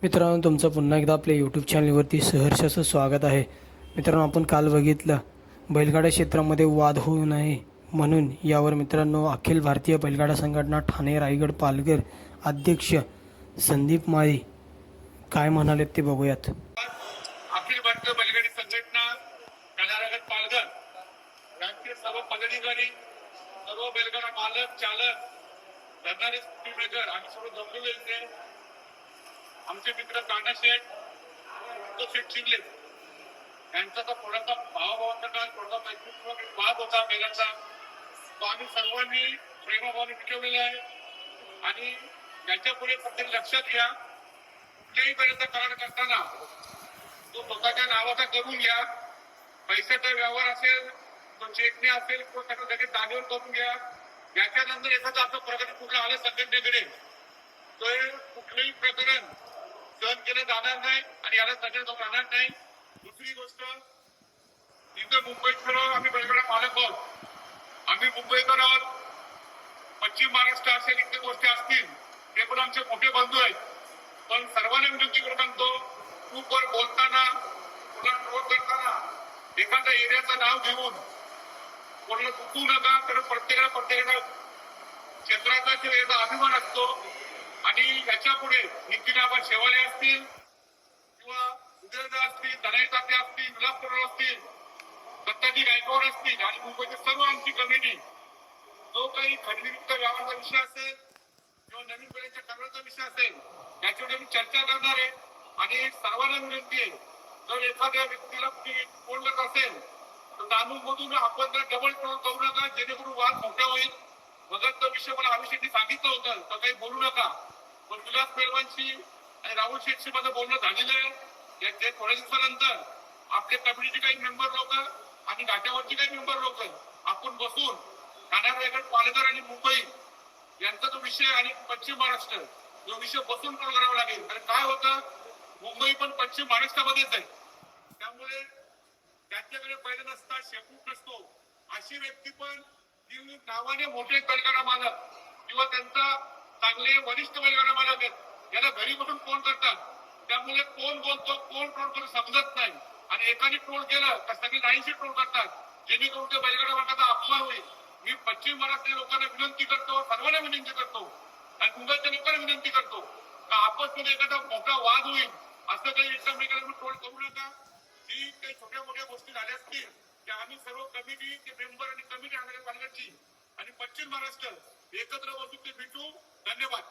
मित्रांनो, तुमचं पुन्हा एकदा आपल्या यूट्यूब चॅनलवरती सहर्षाचं स्वागत आहे. मित्रांनो, आपण काल बघितलं बैलगाडा क्षेत्रामध्ये वाद होऊ नये म्हणून यावर मित्रांनो अखिल भारतीय बैलगाडा संघटना ठाणे रायगड पालघर अध्यक्ष संदीप माळी काय म्हणालेत ते बघूयात. अखिल भारतीय बैलगाडी संघटना ठाणे रायगड पालघर यांचे सर्व पदाधिकारी, सर्व बैलगाडा मालक, चालक, धरणारे स्पीड ब्रेकर आणि सर्व जमलेले इथे आमचे मित्र कान्हा शेठ, तो शेठ शिंगले यांचा तर थोडासा भावाभावांचा काळ, थोडासा मैत्रीपूर्वक वाद होता बैलाचा. तो आम्ही सर्वांनी प्रेमाभावाने मिटवलेला आहे. आणि याच्या पुढे फक्त लक्षात घ्या, कुठल्याही बैलाचा करार करताना तो स्वतःच्या नावाचा करून घ्या. पैशाचा व्यवहार असेल, तो चेकने असेल, तो सगळं लगेच जागेवर करून घ्या. याच्यानंतर एखादा आपलं प्रगती कुठलं आलं संघटनेकडे, तो कुठलंही प्रकरण सहन केलं जाणार नाही आणि याला सगळं तो राहणार नाही. दुसरी गोष्ट, इथं मुंबईत आम्ही बैलगाडा मालक आहोत, आम्ही मुंबईकर आहोत. पश्चिम महाराष्ट्र असेल, इथे गोष्टी असतील, ते पण आमचे मोठे बंधू आहेत. पण सर्वांना विनंती करून सांगतो, ग्रुपवर बोलताना, कोणाला ट्रोल करताना एखाद्या एरियाचं नाव घेऊन कोणाला चुकू नका. कारण प्रत्येकाला क्षेत्राचा याचा अभिमान असतो. आणि याच्या पुढे नितीनाबा शेवाळे असतील किंवा उदयदा असतील, धनाई तात्या असतील, विलास पवार असतील, दत्ताजी गायकवाड असतील आणि मुंबईची सर्व आमची कमिटी, जो काही खरेदीचा व्यवहाराचा विषय असेल किंवा नवीन पिढीच्या कराराचा विषय असेल, याच्यावर आम्ही चर्चा करणार आहे. आणि सर्वांना विनंती आहे, जर एखाद्या व्यक्तीला फोन करत असेल तर जाणून मधून आपण जर डबल ट्रोल करू नका, जेणेकरून वाद मोठा होईल. मगच तो विषय मला अभिषेकने सांगितलं होतं तर काही बोलू नका. पण विलास पेलवानशी आणि राहुल शेठशी माझं बोलणं झालेलं आहे. ते थोड्या दिवसानंतर आपले कम्युनिटी काही मेंबर लोक आणि घाट्यावरची काही मेंबर लोक आपण बसून ठाणे रायगड पालघर आणि मुंबई यांचा जो विषय आणि पश्चिम महाराष्ट्र जो विषय बसून ट्रोल करावा लागेल. कारण काय होतं, मुंबई पण पश्चिम महाराष्ट्रामध्येच आहे. त्यामुळे त्यांच्याकडे बैल नसतात, शेपूट नसतो. अशी व्यक्ती पण जी नावाने मोठे बैलगाडा मालक किंवा त्यांचा चांगले वरिष्ठ बैलगाडा मालक आहेत, याला घरी बसून फोन करतात. त्यामुळे कोण बोलतो, कोण ट्रोल करून समजत नाही. आणि एकाने ट्रोल केलं तर सगळे नाहीशी ट्रोल करतात, जेणेकरून त्या बैलगाडा मालकाचा अपमान होईल. मी पश्चिम महाराष्ट्रीय लोकांना विनंती करतो, सर्वांना विनंती करतो आणि मुंबईच्या लोकांना विनंती करतो का आपसमध्ये एखादा मोठा वाद होईल असं काही एकमेकांना ट्रोल करू नका. जी काही छोट्या मोठ्या गोष्टी झाल्या असतील त्या आम्ही सर्व कमिटी, ते मेंबर आणि कमिटी आणणाऱ्या पालघरची आणि पश्चिम महाराष्ट्र एकत्र बसून ते भेटू. धन्यवाद.